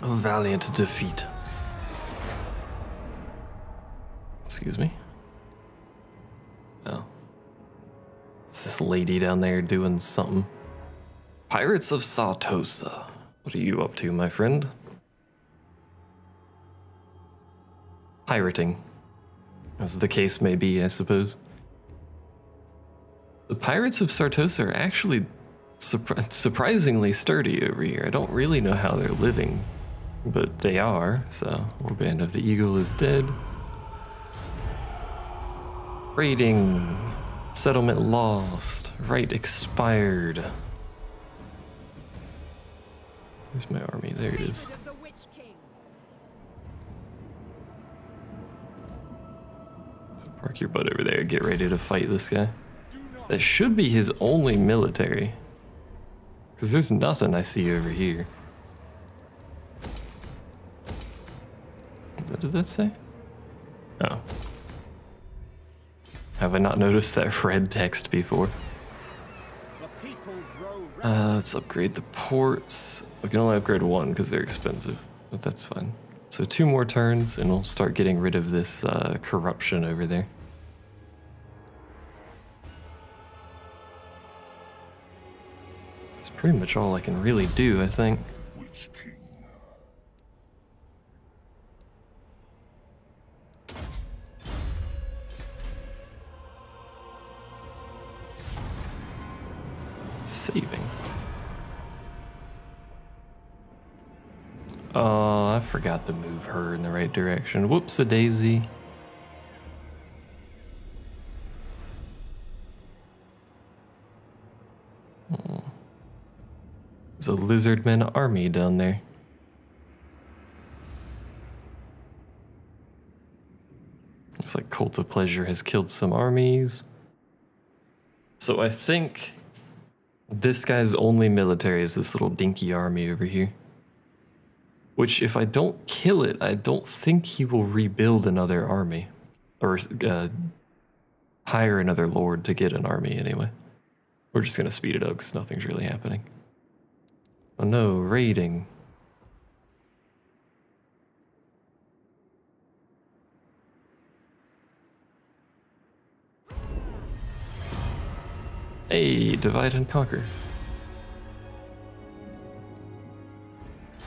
A valiant defeat. Excuse me. Oh. It's this lady down there doing something. Pirates of Sartosa. What are you up to, my friend? Pirating. As the case may be, I suppose. The Pirates of Sartosa are actually surprisingly sturdy over here. I don't really know how they're living, but they are. So, Warband of the Eagle is dead. Raiding. Settlement lost. Right expired. Where's my army? There it is. So park your butt over there. Get ready to fight this guy. That should be his only military. Because there's nothing I see over here. What did that say? Oh. Have I not noticed that red text before? Let's upgrade the ports. We can only upgrade one because they're expensive, but that's fine. So 2 more turns and we'll start getting rid of this corruption over there. That's pretty much all I can really do, I think. Saving. Oh, I forgot to move her in the right direction. Whoops-a-daisy. Oh. There's a Lizardmen army down there. Looks like Cult of Pleasure has killed some armies. So I think this guy's only military is this little dinky army over here. Which, if I don't kill it, I don't think he will rebuild another army. Or hire another lord to get an army anyway. We're just going to speed it up because nothing's really happening. Oh no, raiding. Hey, divide and conquer.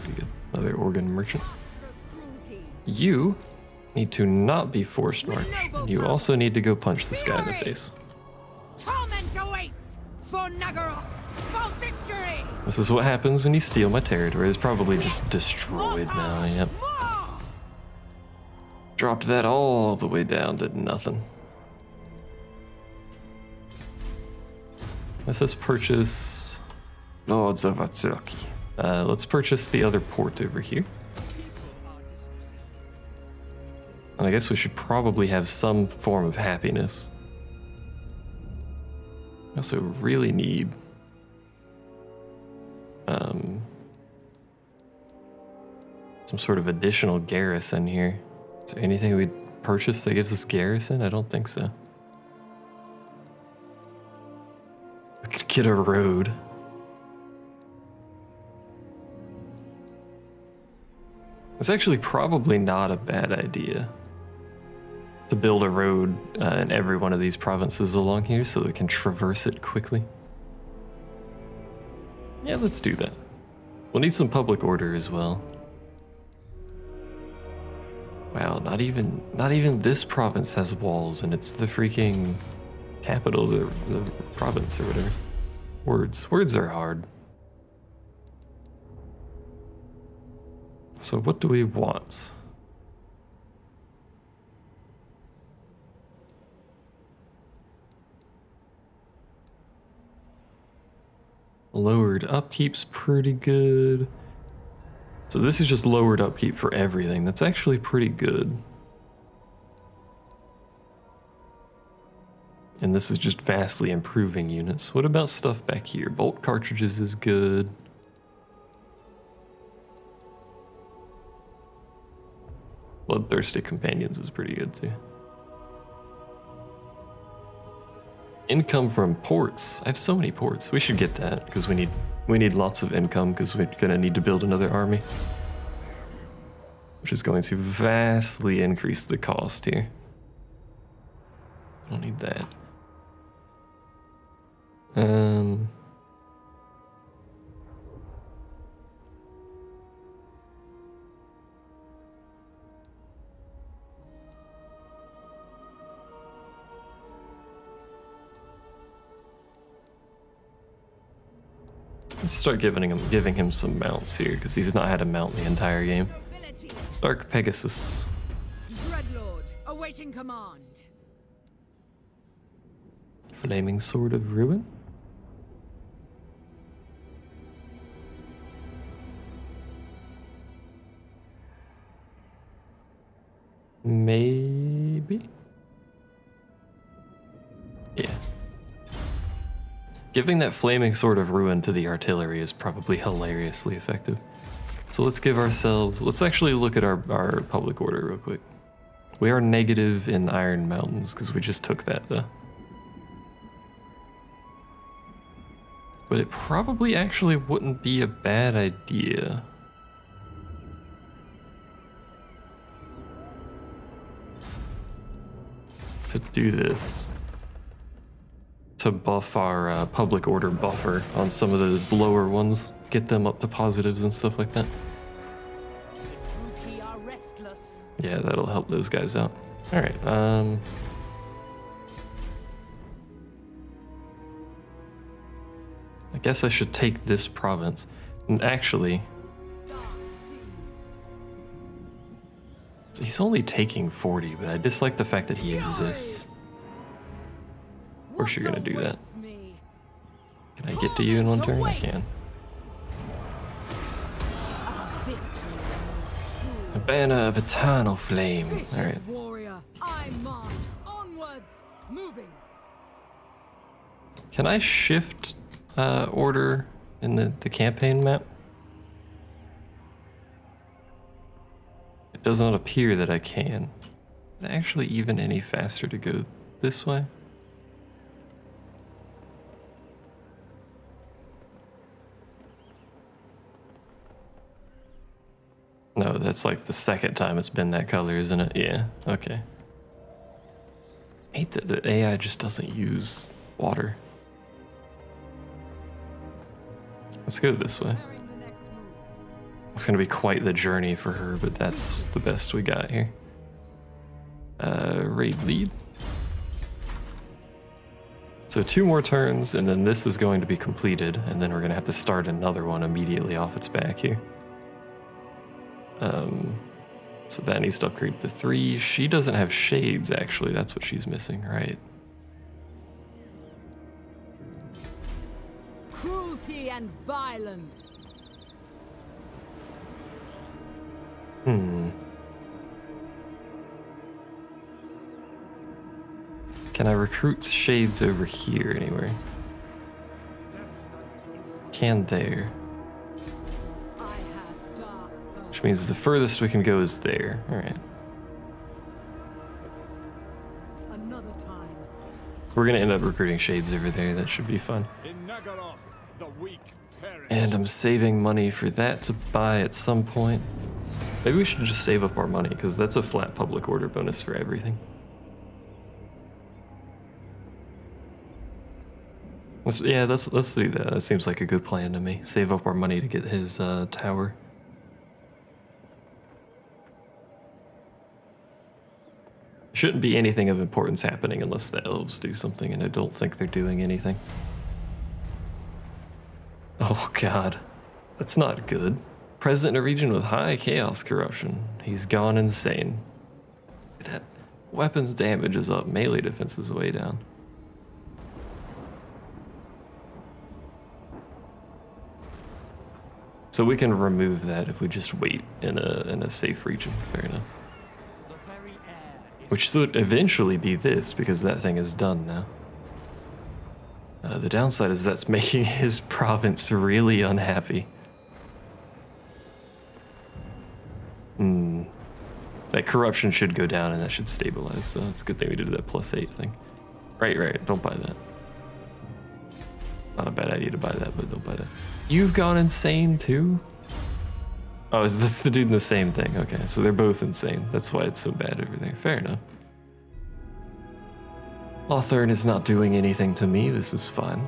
Pretty good. Another organ merchant. You need to not be forced march. And you also need to go punch this guy in the face. Torment awaits for Naggaroth for victory. This is what happens when you steal my territory. It's probably just destroyed now. Yep. Dropped that all the way down to nothing. Let's purchase Lords of Atsuki. Let's purchase the other port over here. And I guess we should probably have some form of happiness. I also really need some sort of additional garrison here. Is there anything we'd purchase that gives us garrison? I don't think so. We could get a road. It's actually probably not a bad idea to build a road in every one of these provinces along here so that we can traverse it quickly. Yeah, let's do that. We'll need some public order as well. Wow, not even this province has walls, and it's the freaking capital, the province or whatever. Words are hard. So what do we want? Lowered upkeep's pretty good. So this is just lowered upkeep for everything. That's actually pretty good. And this is just vastly improving units. What about stuff back here? Bolt cartridges is good. Bloodthirsty companions is pretty good too. Income from ports. I have so many ports. We should get that because we need lots of income because we're gonna need to build another army. which is going to vastly increase the cost here. I don't need that. Let's start giving him some mounts here, because he's not had a mount the entire game. Dark Pegasus. Dreadlord, awaiting command. Flaming Sword of Ruin. Maybe? Yeah. Giving that Flaming Sword of Ruin to the artillery is probably hilariously effective. So let's give ourselves... Let's actually look at our public order real quick. We are negative in Iron Mountains, because we just took that, though. But it probably actually wouldn't be a bad idea. To do this. To buff our public order buffer on some of those lower ones. Get them up to positives and stuff like that. Yeah, that'll help those guys out. Alright, I guess I should take this province. And actually... He's only taking 40, but I dislike the fact that he exists. Of course you're gonna do that. Can I get to you in one turn? I can. A banner of eternal flame. Alright. Can I shift order in the campaign map? It does not appear that I can. Is it actually even any faster to go this way? No, that's like the second time it's been that color, isn't it? Yeah, okay. I hate that the AI just doesn't use water. Let's go this way. It's gonna be quite the journey for her, but that's the best we got here. Raid lead. So 2 more turns, and then this is going to be completed, and then we're gonna have to start another one immediately off its back here. So that needs to upgrade to 3. She doesn't have shades, actually. That's what she's missing, right? Cruelty and violence. Can I recruit shades over here anywhere? Can there. Which means the furthest we can go is there. Alright. Another time. We're gonna end up recruiting shades over there. That should be fun. In Naggaroth, the weak perish. And I'm saving money for that to buy at some point. Maybe we should just save up our money, because that's a flat public order bonus for everything. Let's do that. That seems like a good plan to me. Save up our money to get his tower. Shouldn't be anything of importance happening unless the elves do something, and I don't think they're doing anything. Oh god, that's not good. Present in a region with high chaos corruption. He's gone insane. That weapons damage is up, melee defense is way down. So we can remove that if we just wait in a safe region. Fair enough. Which should eventually be this, because that thing is done now. The downside is that's making his province really unhappy. That corruption should go down and that should stabilize though. It's a good thing we did that +8 thing. Right, don't buy that. Not a bad idea to buy that, but don't buy that. You've gone insane too? Oh, is this the dude in the same thing? Okay, so they're both insane. That's why it's so bad over there. Fair enough. Ulthuan is not doing anything to me. This is fine.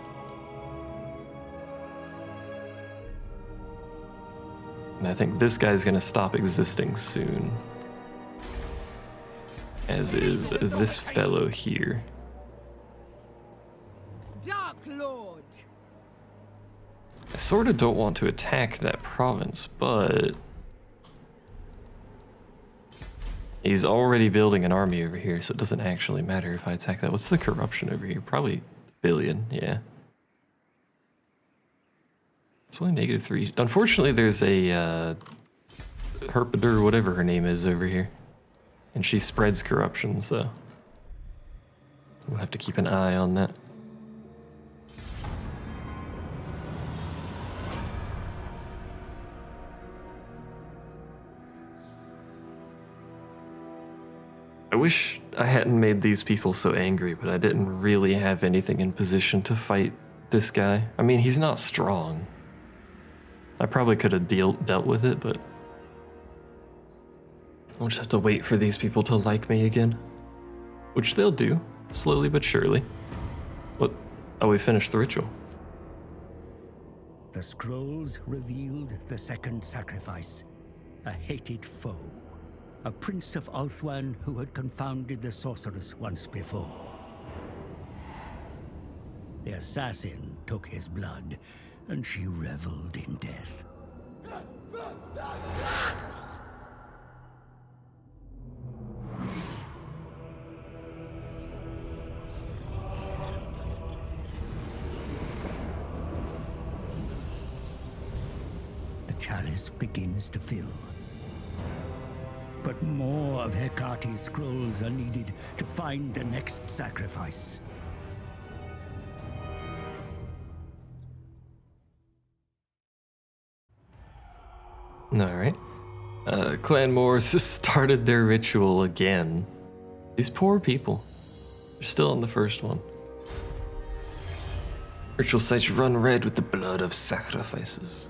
And I think this guy's gonna stop existing soon. As is this fellow here. Dark Lord. I sort of don't want to attack that province, but he's already building an army over here, so it doesn't actually matter if I attack that. What's the corruption over here? Probably a billion, yeah. It's only -3. Unfortunately, there's a Herpeter, whatever her name is, over here. And she spreads corruption, so we'll have to keep an eye on that. I wish I hadn't made these people so angry, but I didn't really have anything in position to fight this guy. I mean, he's not strong. I probably could have dealt with it, but I'll just have to wait for these people to like me again. Which they'll do, slowly but surely. What? Oh, we finished the ritual. The scrolls revealed the second sacrifice, a hated foe. A prince of Ulthuan who had confounded the sorceress once before. The assassin took his blood, and she reveled in death. The chalice begins to fill. But more of Hecate's scrolls are needed to find the next sacrifice. Alright. Clan Moors has started their ritual again. These poor people. They're still on the first one. Ritual sites run red with the blood of sacrifices.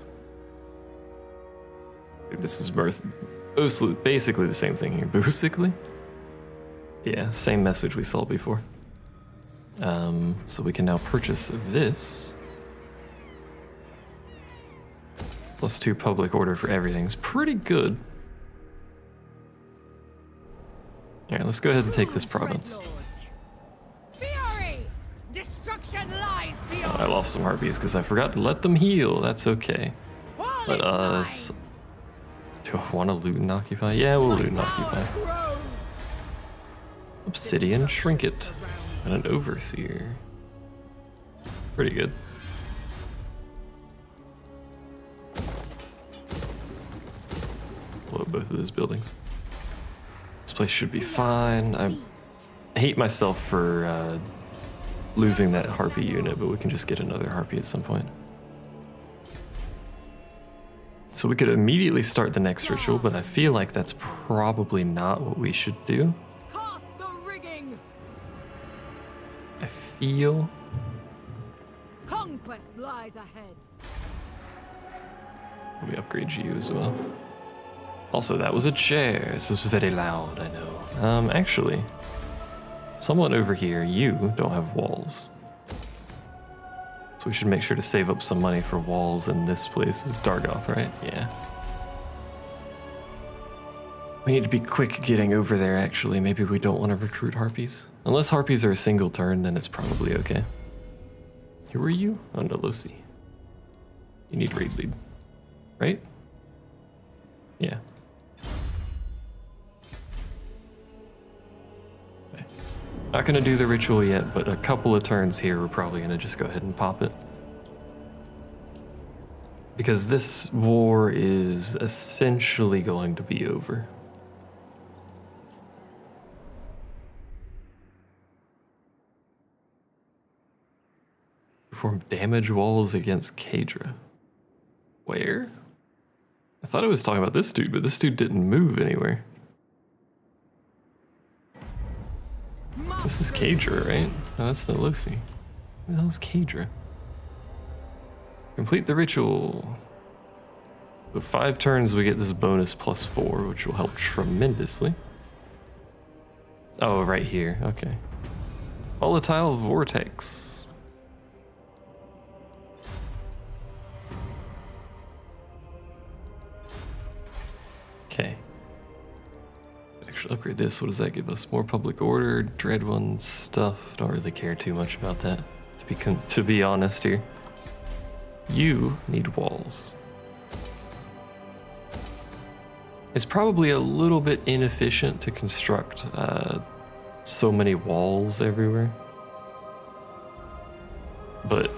This is basically the same thing here. Basically? Yeah, same message we saw before. So we can now purchase this. +2 public order for everything's pretty good. Alright, let's go ahead and take this province. Fury! Destruction lies beyond. I lost some harpies because I forgot to let them heal. That's okay. Let us... Do I want to loot and occupy? Yeah, we'll loot and occupy. Obsidian trinket and an overseer. Pretty good. Blow both of those buildings. This place should be fine. I hate myself for losing that harpy unit, but we can just get another harpy at some point. So we could immediately start the next ritual, but I feel like that's probably not what we should do. Cast the rigging. I feel... Conquest lies ahead. Let me upgrade you as well. Also, that was a chair. This was very loud, I know. Actually, someone over here, you don't have walls. So we should make sure to save up some money for walls in this place. It's Dargoth, right? Yeah. We need to be quick getting over there, actually. Maybe we don't want to recruit harpies. Unless harpies are a single turn, then it's probably okay. Who are you? Oh, Nolosi. You need raid lead, right? Yeah. Not gonna do the ritual yet, but a couple of turns here, we're probably gonna just go ahead and pop it. Because this war is essentially going to be over. Perform damage walls against Kadra. Where? I thought I was talking about this dude, but this dude didn't move anywhere. This is Kadra, right? No, that's Nolosi. Who the hell is Kadra? Complete the ritual. With 5 turns, we get this bonus +4, which will help tremendously. Oh, right here. Okay. Volatile Vortex. Okay. Actually, upgrade this. What does that give us? More public order, dread one stuff. Don't really care too much about that, to be honest here. You need walls. It's probably a little bit inefficient to construct so many walls everywhere. But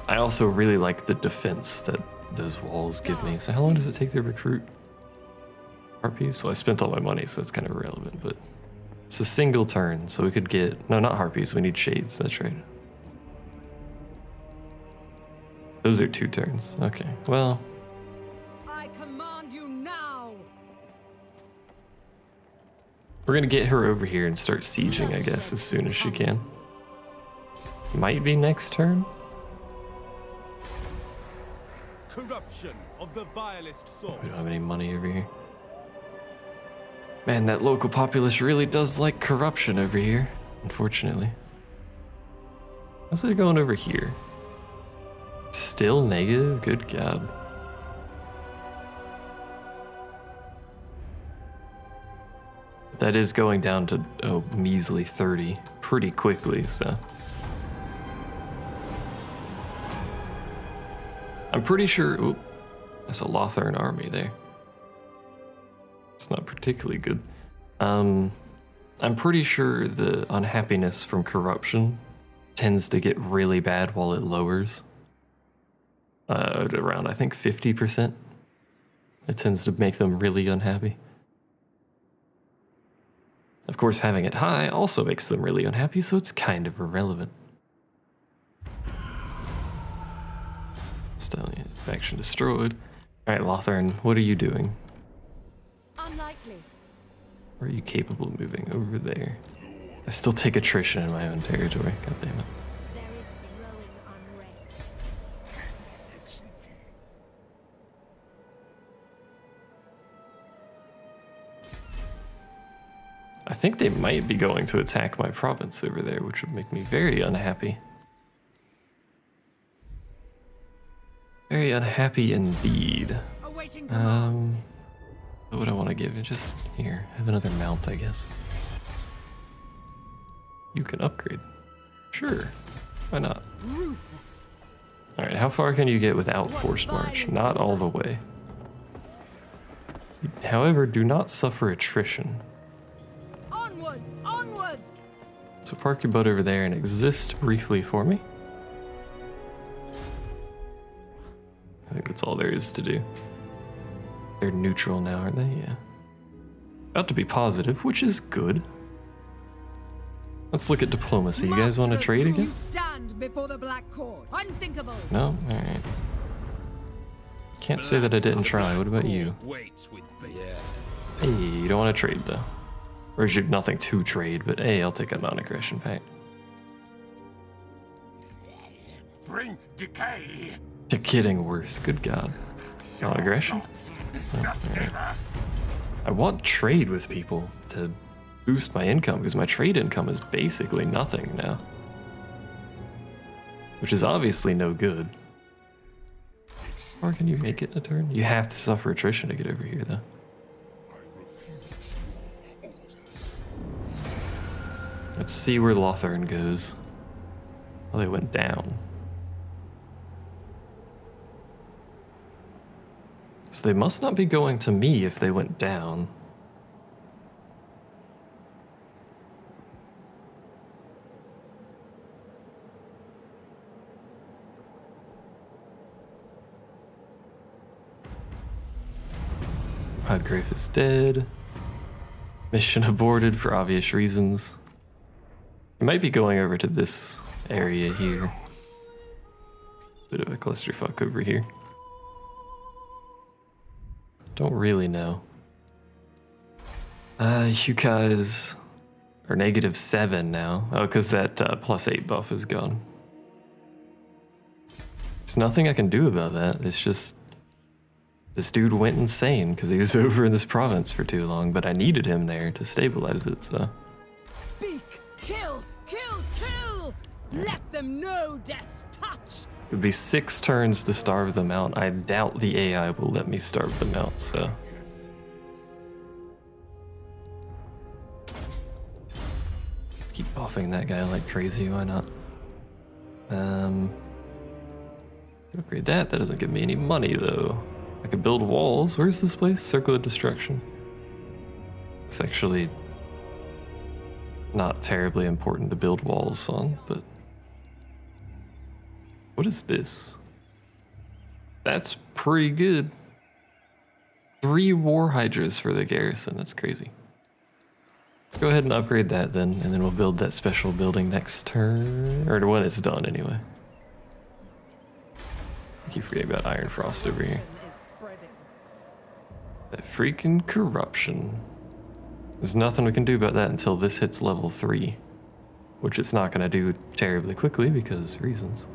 I also really like the defense that those walls give me. So how long does it take to recruit harpies? Well, I spent all my money, so that's kind of irrelevant, but it's a single turn, so we could get... No, not harpies, we need shades, that's right. Those are 2 turns. Okay, well... I command you now. We're gonna get her over here and start sieging, I guess, as soon as she can. Might be next turn? Corruption of the vilest sort. We don't have any money over here. Man, that local populace really does like corruption over here, unfortunately. How's it going over here? Still negative? Good God. That is going down to, oh, measly 30 pretty quickly, so. I'm pretty sure, oop, that's a Lothern army there. It's not particularly good. I'm pretty sure the unhappiness from corruption tends to get really bad while it lowers. At around, I think, 50%. It tends to make them really unhappy. Of course, having it high also makes them really unhappy, so it's kind of irrelevant. Stallion faction destroyed. Alright, Lothern, what are you doing? Unlikely. Or are you capable of moving over there? I still take attrition in my own territory. God damn it. There is growing unrest. I think they might be going to attack my province over there, which would make me very unhappy. Very unhappy indeed. Awaiting command. What would I want to give it? Just here, have another mount, I guess. You can upgrade. Sure, why not? Ruthless. All right, how far can you get without forced march? Not all the way. However, do not suffer attrition. Onwards, onwards. So park your boat over there and exist briefly for me. I think that's all there is to do. They're neutral now, aren't they? Yeah. About to be positive, which is good. Let's look at diplomacy. You guys want to trade again? You stand before the Black Court. Unthinkable. No? Alright. Can't say that I didn't try. What about you? Waits with Hey, you don't want to trade though. Or is you nothing to trade, but hey, I'll take a non-aggression pact. Bring decay. They're getting worse. Good God. Non-aggression? Oh, alright. I want trade with people to boost my income because my trade income is basically nothing now. Which is obviously no good. Or can you make it in a turn? You have to suffer attrition to get over here though. Let's see where Lothern goes. Oh, they went down. So they must not be going to me if they went down. Hudgrave is dead. Mission aborted for obvious reasons. You might be going over to this area here. Bit of a clusterfuck over here. Don't really know. You guys are -7 now. Oh, because that +8 buff is gone. There's nothing I can do about that. It's just This dude went insane because he was over in this province for too long, but I needed him there to stabilize it, so. Speak! Kill! Kill! Kill! Let them know death's touch! It would be 6 turns to starve them out. I doubt the AI will let me starve them out, so. Keep buffing that guy like crazy, why not? Upgrade that. That doesn't give me any money though. I could build walls. Where's this place? Circle of Destruction. It's actually not terribly important to build walls on, but what is this? That's pretty good. 3 war hydras for the garrison. That's crazy. Go ahead and upgrade that then, and then we'll build that special building next turn, or when it's done anyway. I keep forgetting about Iron Frost over here. That freaking corruption. There's nothing we can do about that until this hits level 3, which it's not going to do terribly quickly because reasons.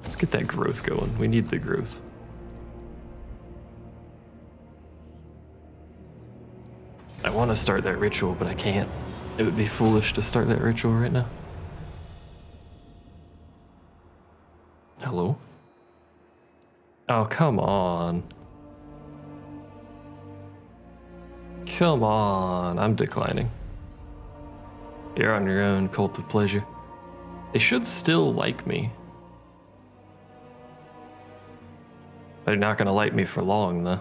Let's get that growth going. We need the growth. I want to start that ritual, but I can't. It would be foolish to start that ritual right now. Hello? Oh, come on. Come on, I'm declining. You're on your own, Cult of Pleasure. They should still like me. They're not gonna like me for long, though.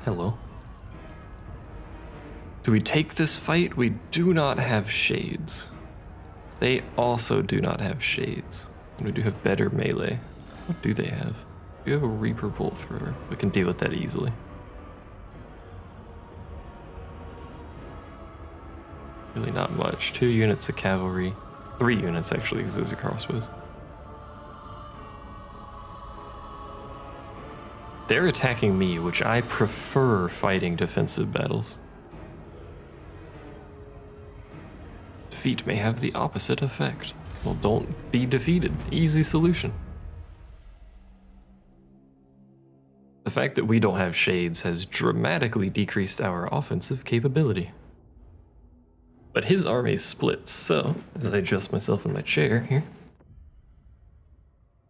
Hello. Do we take this fight? We do not have shades. They also do not have shades. And we do have better melee. What do they have? We have a Reaper Bolt Thrower. We can deal with that easily. Really not much. 2 units of cavalry. 3 units actually, because those are crossbows. They're attacking me, which I prefer fighting defensive battles. Defeat may have the opposite effect. Well, don't be defeated. Easy solution. The fact that we don't have shades has dramatically decreased our offensive capability. But his army is split, so as I adjust myself in my chair here,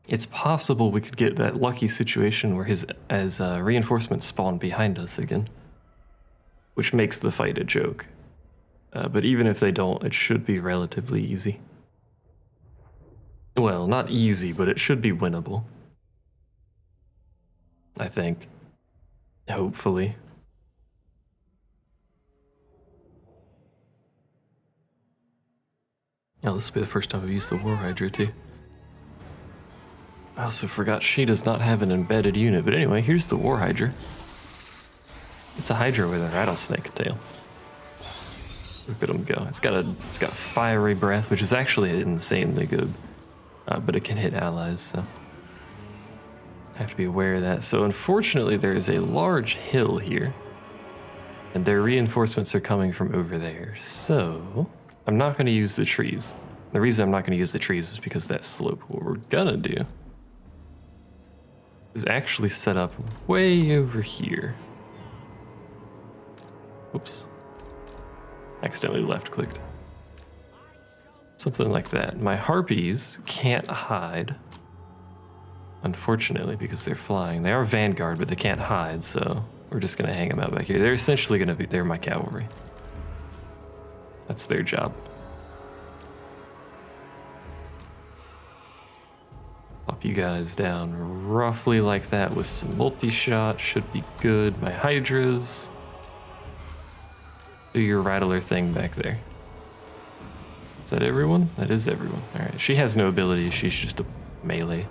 it's possible we could get that lucky situation where his reinforcements spawn behind us again, which makes the fight a joke. But even if they don't, it should be relatively easy. Well, not easy, but it should be winnable. I think. Hopefully. Now this will be the first time I've used the War Hydra too. I also forgot she does not have an embedded unit, but anyway, here's the War Hydra. It's a Hydra with a rattlesnake tail. Look at him go. It's got fiery breath, which is actually insanely good. But it can hit allies, so I have to be aware of that. So unfortunately, there is a large hill here, and their reinforcements are coming from over there. So I'm not going to use the trees. The reason I'm not going to use the trees is because of that slope. What we're gonna do is actually set up way over here. Oops. Accidentally left-clicked. Something like that. My harpies can't hide, unfortunately, because they're flying. They are vanguard, but they can't hide, so we're just gonna hang them out back here. They're essentially gonna be, they're my cavalry. That's their job. Pop you guys down roughly like that with some multi-shot, should be good. My hydras. Do your rattler thing back there. Is that everyone? That is everyone. Alright, she has no ability, she's just a melee.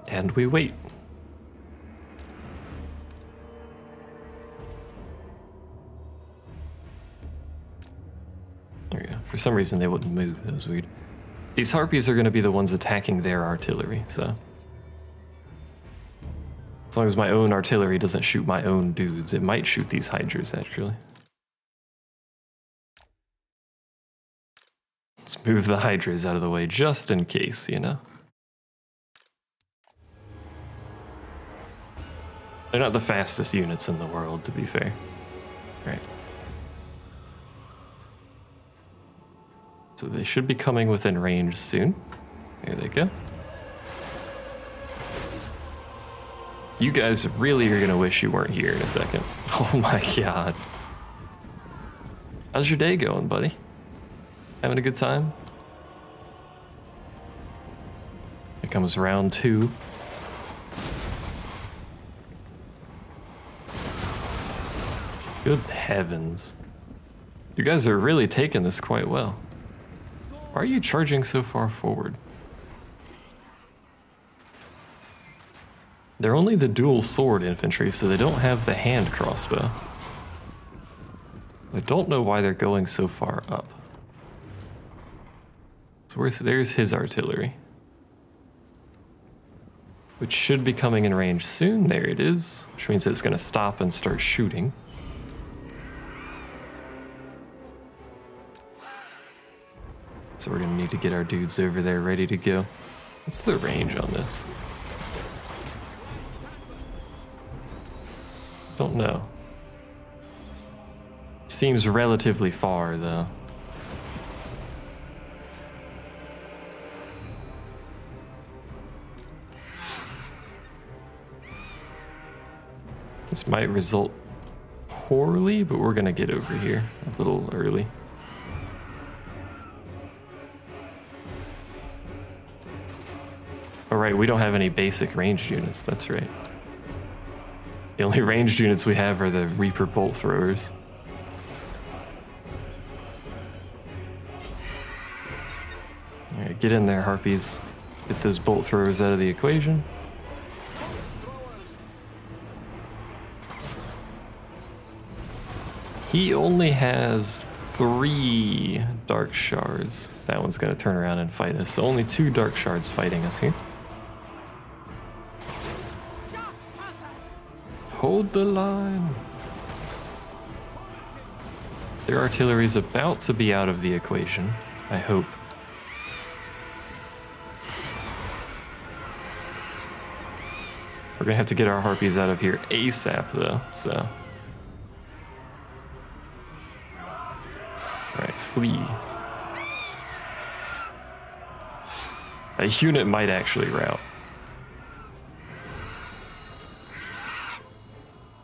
And we wait. There we go. For some reason they wouldn't move, that was weird. These harpies are gonna be the ones attacking their artillery, so. As long as my own artillery doesn't shoot my own dudes, it might shoot these hydras, actually. Let's move the Hydras out of the way just in case, you know? They're not the fastest units in the world, to be fair. Right. So they should be coming within range soon. There they go. You guys really are gonna wish you weren't here in a second. Oh my god. How's your day going, buddy? Having a good time? Here comes round 2. Good heavens. You guys are really taking this quite well. Why are you charging so far forward? They're only the dual sword infantry, so they don't have the hand crossbow. I don't know why they're going so far up. So there's his artillery, which should be coming in range soon. There it is, which means it's going to stop and start shooting. So we're going to need to get our dudes over there ready to go. What's the range on this? Don't know. Seems relatively far, though. This might result poorly, but we're gonna get over here a little early. Oh right, we don't have any basic ranged units, that's right. The only ranged units we have are the Reaper bolt throwers. Alright, get in there, Harpies. Get those bolt throwers out of the equation. He only has 3 dark shards. That one's gonna turn around and fight us. So only 2 dark shards fighting us here. Hold the line. Their artillery's about to be out of the equation, I hope. We're gonna have to get our Harpies out of here ASAP though, so. Alright, flee. A unit might actually rout.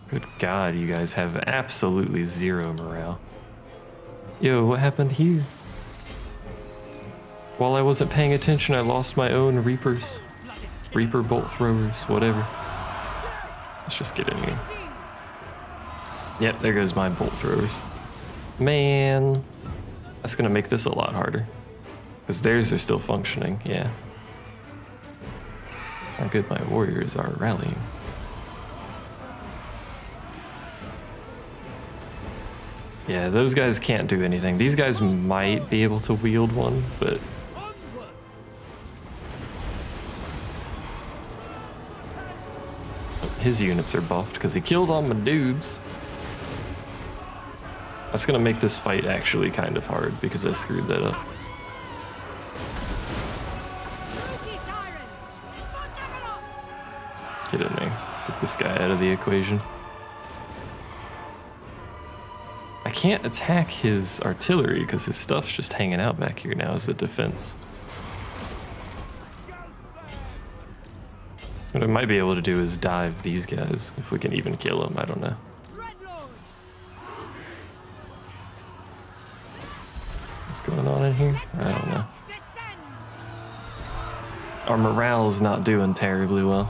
Good God, you guys have absolutely 0 morale. Yo, what happened here? While I wasn't paying attention, I lost my own Reapers. Reaper bolt throwers, whatever. Let's just get in here. Yep, there goes my bolt throwers. Man, that's gonna make this a lot harder. Because theirs are still functioning, yeah. How good my warriors are rallying. Yeah, those guys can't do anything. These guys might be able to wield one, but... his units are buffed because he killed all my dudes. That's gonna make this fight actually kind of hard because I screwed that up. Get in there. Get this guy out of the equation. I can't attack his artillery because his stuff's just hanging out back here now as a defense. What I might be able to do is dive these guys, if we can even kill them, I don't know. What's going on in here? I don't know. Our morale's not doing terribly well.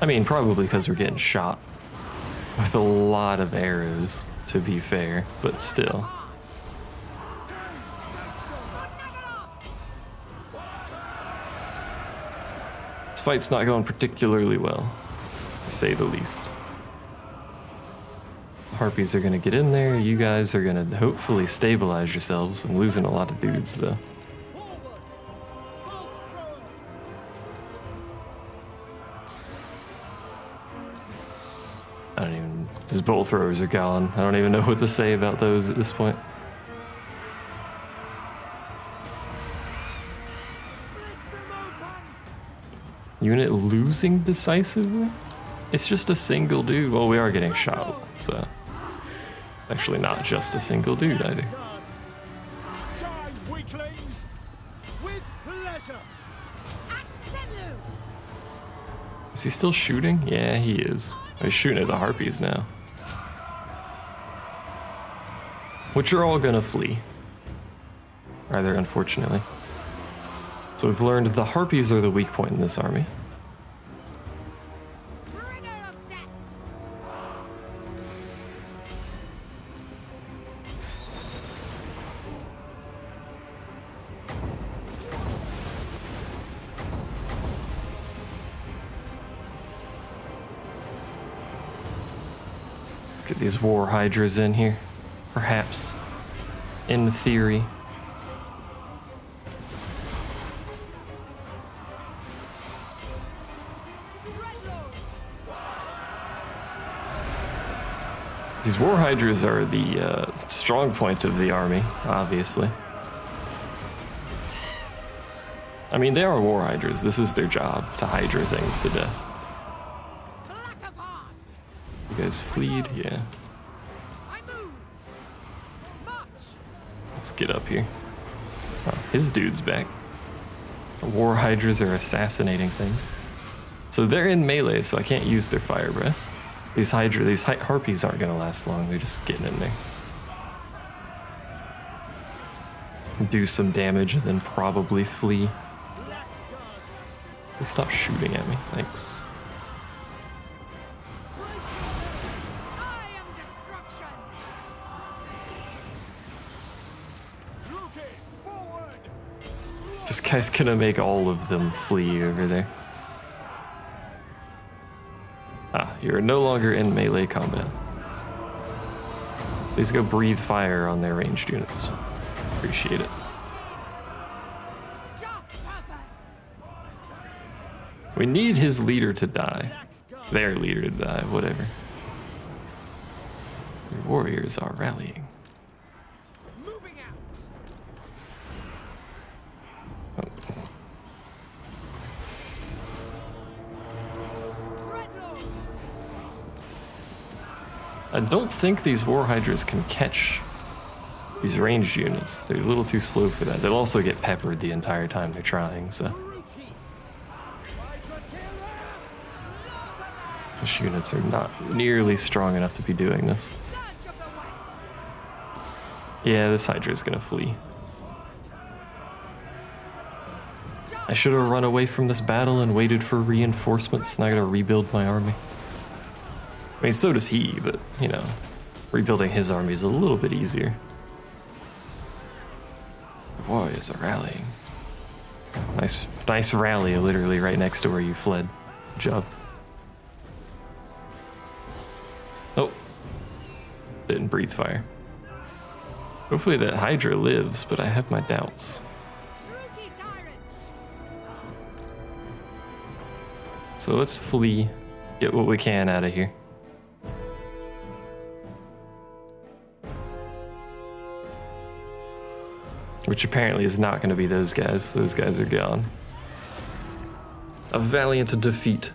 I mean, probably because we're getting shot with a lot of arrows, to be fair, but still. This fight's not going particularly well, to say the least. Harpies are gonna get in there, you guys are gonna hopefully stabilize yourselves. I'm losing a lot of dudes though. I don't even, these bolt throwers are gone. I don't even know what to say about those at this point. Unit losing decisively? It's just a single dude. Well, we are getting shot, so actually not just a single dude either. Die, weaklings! With pleasure! Axelu! Is he still shooting? Yeah, he is. He's shooting at the harpies now. Which are all gonna flee. Rather unfortunately. So we've learned the harpies are the weak point in this army. Bringer of death! Let's get these war hydras in here. Perhaps. In theory. These war hydras are the strong point of the army, obviously. I mean, they are war hydras. This is their job, to hydra things to death. Black of heart! You guys fleed? Yeah. I move! March! Let's get up here. Oh, his dude's back. The war hydras are assassinating things. So they're in melee, so I can't use their fire breath. These harpies aren't gonna last long. They're just getting in there. Do some damage and then probably flee. Please stop shooting at me. Thanks. I am destruction! Druki, forward! This guy's gonna make all of them flee over there. Ah, you're no longer in melee combat. Please go breathe fire on their ranged units. Appreciate it. Dark purpose! We need his leader to die. Their leader to die, whatever. Your warriors are rallying. Moving out! Oh. Dreadlord! I don't think these war hydras can catch these ranged units. They're a little too slow for that. They'll also get peppered the entire time they're trying, so. These units are not nearly strong enough to be doing this. Surge of the West! Yeah, this hydra is gonna flee. I should have run away from this battle and waited for reinforcements. Now I gotta rebuild my army. I mean, so does he, but, you know, rebuilding his army is a little bit easier. The warriors are rallying. Nice rally, literally right next to where you fled. Good job. Oh. Didn't breathe fire. Hopefully that hydra lives, but I have my doubts. Druki tyrant! So let's flee, get what we can out of here. Which apparently is not going to be those guys. Those guys are gone. A valiant defeat.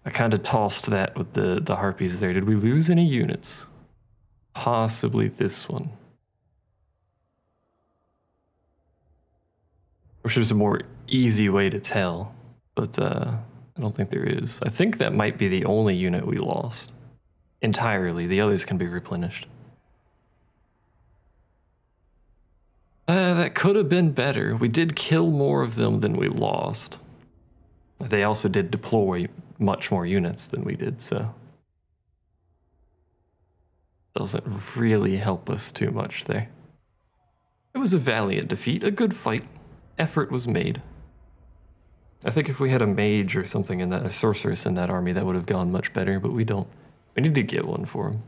I kind of tossed that with the harpies there. Did we lose any units? Possibly this one. Wish there's a more easy way to tell, but I don't think there is. I think that might be the only unit we lost entirely. The others can be replenished. That could have been better. We did kill more of them than we lost. They also did deploy much more units than we did, so doesn't really help us too much there. It was a valiant defeat, a good fight. Effort was made. I think if we had a mage or something in that, a sorceress in that army, that would have gone much better, but we don't. We need to get one for him.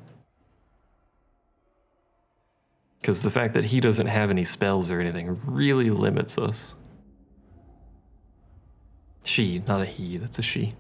Because the fact that he doesn't have any spells or anything really limits us. She, not a he, that's a she.